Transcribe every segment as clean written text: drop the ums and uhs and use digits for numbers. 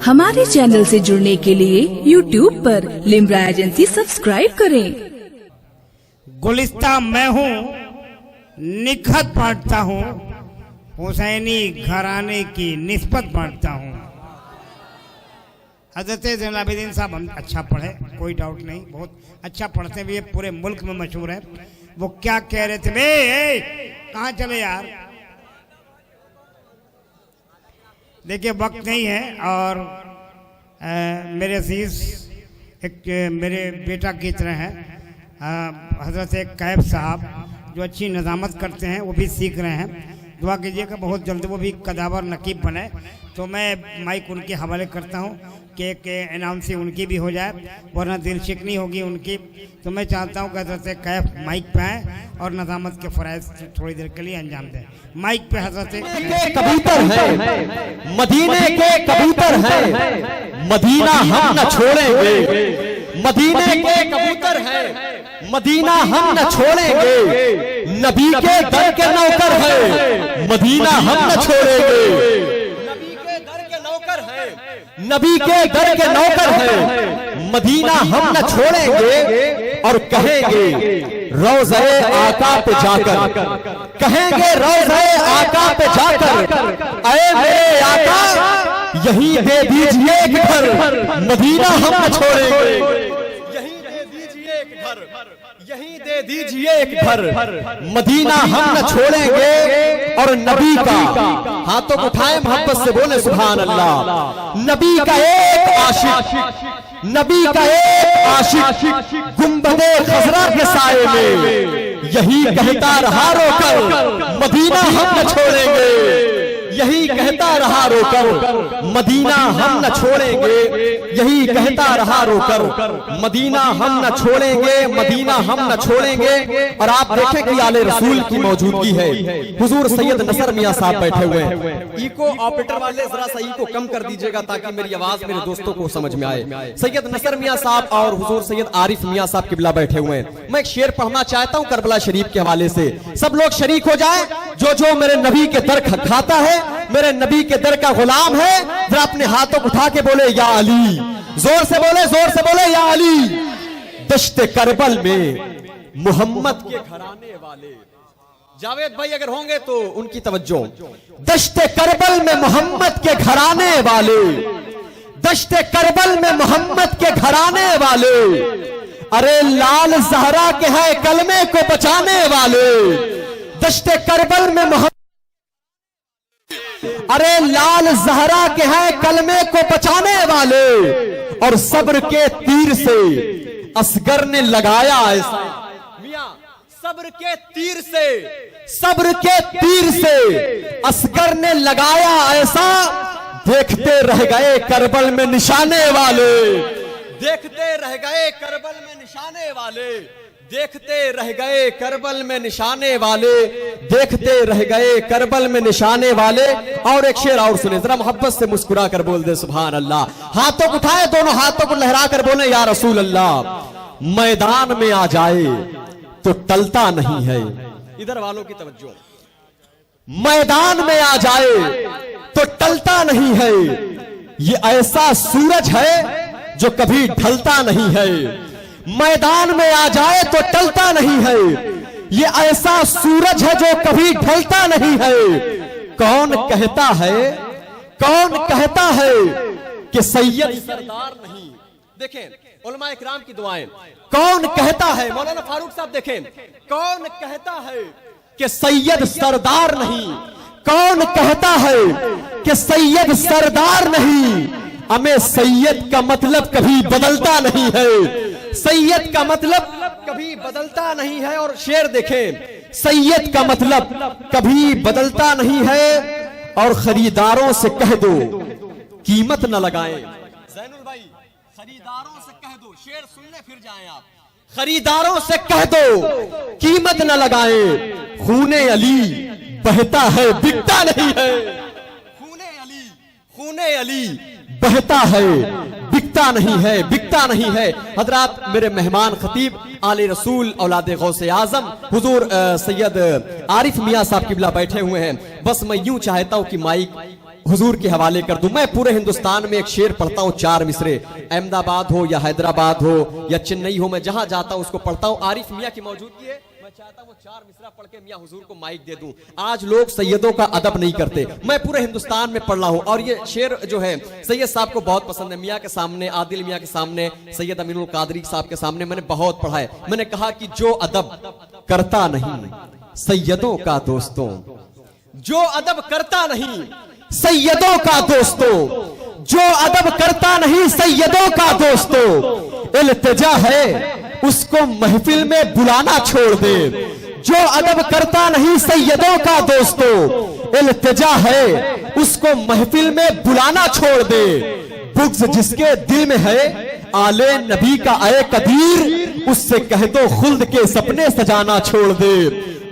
हमारे चैनल से जुड़ने के लिए YouTube पर लिम्रा एजेंसी सब्सक्राइब करें। गुलिस्ता मैं हूँ, निखत बांटता हूँ, हुसैनी घराने की निस्बत बांटता हूँ। हजरत ज़ैनुल आबिदीन साहब हम अच्छा पढ़े, कोई डाउट नहीं, बहुत अच्छा पढ़ते हैं, ये पूरे मुल्क में मशहूर है। वो क्या कह रहे थे, कहाँ चले यार, देखिए वक्त नहीं है। और मेरे अजीज एक मेरे बेटा की तरह है हजरत कैफ साहब, जो अच्छी निज़ामत करते हैं, वो भी सीख रहे हैं। दुआ कीजिएगा बहुत जल्द वो भी कदावर नकीब बने। तो मैं माइक उनके हवाले करता हूँ कि एक अनाउंसिंग उनकी भी हो जाए, वरना दिल शिकनी होगी उनकी। तो मैं चाहता हूँ कि हजरत कैफ माइक पे आए और निज़ामत के फ़राइज़ थोड़ी देर के लिए अंजाम दें। माइक पे हजरत कबूतर है, मदीने के कबूतर है, मदीना हम न छोड़ेंगे। मदीने के कबूतर है, मदीना हम न छोड़ेंगे। नबी के दर के नौकर है, मदीना हम न छोड़ेंगे। नबी के दर के नौकर है, मदीना हम न छोड़ेंगे। और कहेंगे रोज़े आका पे जाकर, कहेंगे रोज़े आका पे जाकर, ऐ मेरे आका यहीं दे दीजिए एक घर, मदीना हम न छोड़ेंगे। यहीं दे दीजिए एक घर, यहीं दे दीजिए एक घर, मदीना हम न छोड़ेंगे। और नबी का हाथों को उठाए मोहब्बत से बोले सुभान अल्लाह। नबी का एक आशिक, नबी का एक आशिक गुंबदे खजरा के साए में यही कहता रहा रोकर, मदीना हम न छोड़ेंगे। यही कहता रहा रोकर, मदीना हम न छोड़ेंगे। यही कहता रहा रोकर, मदीना हम न छोड़ेंगे, मदीना हम न छोड़ेंगे। और आप देखें कि आले रसूल की मौजूदगी है। हुजूर सैयद नसर मियां साहब बैठे हुए हैं। इको ऑपरेटर वाले जरा सा इको कम कर दीजिएगा ताकि मेरी आवाज मेरे दोस्तों को समझ में आए। सैयद नसर मियां साहब और हुजूर सैयद आरिफ मियां साहब किबला बैठे हुए हैं। मैं एक शेर पढ़ना चाहता हूँ करबला शरीफ के हवाले से, सब लोग शरीक हो जाए। जो मेरे नबी के दर खाता है, मेरे नबी के दर का गुलाम है, जरा अपने हाथों को उठा के बोले या अली, जोर से बोले, जोर से बोले या अली। दश्ते करबल में मोहम्मद के घराने वाले, जावेद भाई अगर होंगे तो उनकी तवज्जो। दश्ते करबल में मोहम्मद के घराने वाले, दश्ते करबल में मोहम्मद के घराने वाले, अरे लाल जहरा के है कलमे को बचाने वाले। दश्ते करबल में मोहम्मद, अरे लाल जहरा के हैं कलमे को बचाने वाले। और सब्र के तीर से असगर ने लगाया ऐसा, मियां सब्र के तीर से, सब्र के तीर से असगर ने लगाया ऐसा। देखते रह गए करबल में निशाने वाले, देखते रह गए करबल में निशाने वाले, देखते रह गए करबल में निशाने वाले, देखते रह गए करबल में निशाने वाले। और एक शेर और सुने, जरा मोहब्बत से मुस्कुरा कर बोल दे सुभान अल्लाह। हाथों को उठाए, दोनों हाथों को लहरा कर बोले या रसूल अल्लाह। मैदान में आ जाए तो टलता नहीं है, इधर वालों की तवज्जो। मैदान में आ जाए तो टलता नहीं है, ये ऐसा सूरज है जो कभी ढलता नहीं है। मैदान में आ जाए तो टलता नहीं है, ये ऐसा सूरज है जो कभी ढलता नहीं है। कौन कहता है, कौन कहता है कि सैयद सरदार नहीं। देखें उलमा इकराम की दुआएं, कौन कहता है, मौलाना फारूक साहब देखें, कौन कहता है कि सैयद सरदार नहीं। कौन कहता है कि सैयद सरदार नहीं। हमें सैयद का मतलब कभी बदलता नहीं है, सैयद का मतलब कभी बदलता नहीं है। और शेर देखें, सैयद का मतलब कभी बदलता नहीं है। और खरीदारों से कह दो कीमत न लगाएं। ज़ैनुल भाई खरीदारों से कह दो, शेर सुनने फिर जाएं आप। खरीदारों से कह दो कीमत न लगाएं। खूने अली बहता है बिकता नहीं है। खूने अली, खूने अली बहता है बिकता नहीं है, बिकता नहीं है। हजरात मेरे मेहमान खतीब आले रसूल औलादे गौसे आजम हुजूर सैयद आरिफ मियां साहब किबला बैठे हुए हैं। बस मैं यूं चाहता हूं कि माइक हुजूर के हवाले कर दूं। मैं पूरे हिंदुस्तान में एक शेर पढ़ता हूं, 4 मिसरे। अहमदाबाद हो या हैदराबाद हो या चेन्नई हो, मैं जहां जाता हूं उसको पढ़ता हूं। आरिफ मियां की मौजूदगी है, मैं चाहता हूं 4 मिसरा पढ़ के मियां हुजूर को माइक दे दूं। आज लोग सैयदों का अदब नहीं करते, मैं पूरे हिंदुस्तान में पढ़ रहा हूं। और ये शेर जो है सैयद साहब को बहुत पसंद है। मियां के सामने, आदिल मियां के सामने, सैयद अमीनुल कादरी साहब के सामने मैंने बहुत पढ़ा है। मैंने कहा कि जो अदब करता नहीं सैयदों का दोस्तों, जो अदब करता नहीं सैयदों का दोस्तों, जो अदब करता नहीं सैयदों का दोस्तों, इल्तिजा है उसको महफिल में बुलाना छोड़ दे। जो अदब करता नहीं सैयदों का दोस्तों, इल्तिजा है उसको महफिल में बुलाना छोड़ दे। बुग़्ज़ जिसके दिल में है आले नबी का ए कदीर, उससे कह दो खुल्द के सपने सजाना छोड़ दे।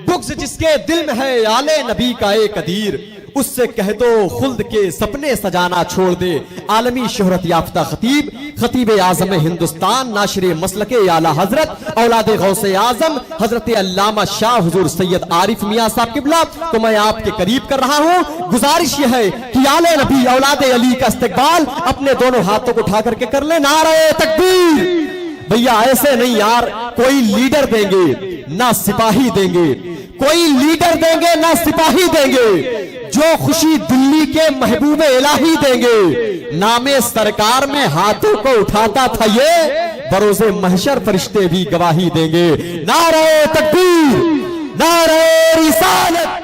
बुग़्ज़ जिसके दिल में है आले नबी का ए कदीर, उससे कह दो खुल्द के सपने सजाना छोड़ दे। आलमी शोहरत याफ्ता खतीब, खतीब आज़म हिंदुस्तान, नाशिर मसलके आला हजरत, औलादे गौसे आज़म हजरत अल्लामा शाह हुजूर सैयद आरिफ मियां साहब किबला को मैं आपके करीब कर रहा हूं। गुजारिश यह है कि आले नबी औलादे अली का इस्तकबाल अपने दोनों हाथों को उठा करके कर ले। नारे तकबीर। भैया ऐसे नहीं यार, कोई लीडर देंगे ना सिपाही देंगे, कोई लीडर देंगे ना सिपाही देंगे, जो खुशी दिल्ली के महबूबे इलाही देंगे। नामे सरकार में हाथों को उठाता था ये, बरोज़े महशर फरिश्ते भी गवाही देंगे। नारे तकबीर, नारे रिसालत।